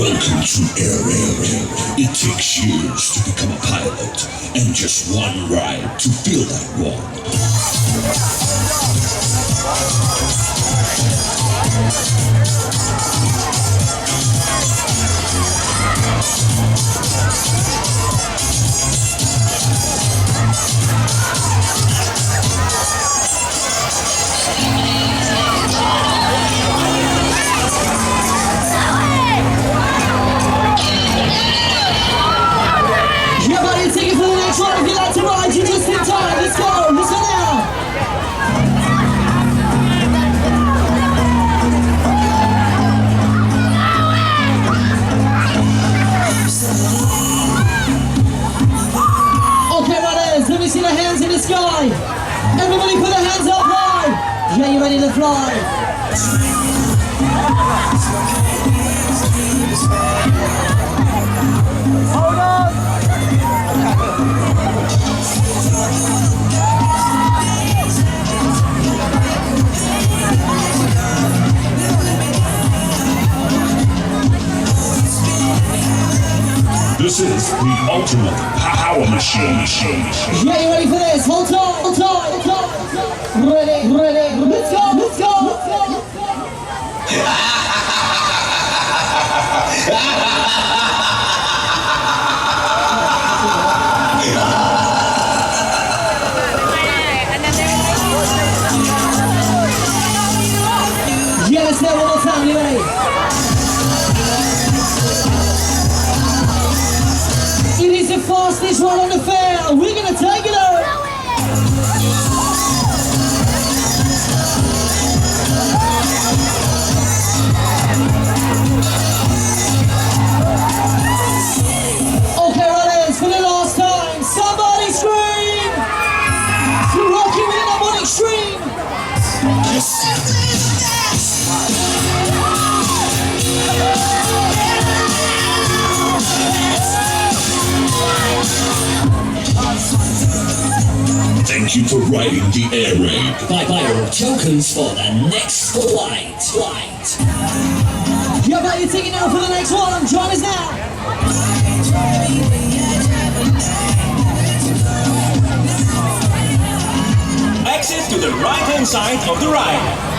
Welcome to Air. It takes years to become a pilot, and just one ride to feel like one. If you like to ride, you just in time. Let's go now. Okay, riders, let me see the hands in the sky. Everybody put their hands up high. Yeah, you ready to fly? Hold on. This is the ultimate power machine. Yeah, you ready for this? Hold on. Ready. Let's go. Yeah, let's go one more time. You ready? It is the fastest ride on the fair. We're gonna take it out. Okay, riders, for the last time, somebody scream! You're rocking with the one extreme. Thank you for riding the air raid. Buy your tokens for the next flight. You got your ticket now for the next one. Join us now. Exit to the right-hand side of the ride.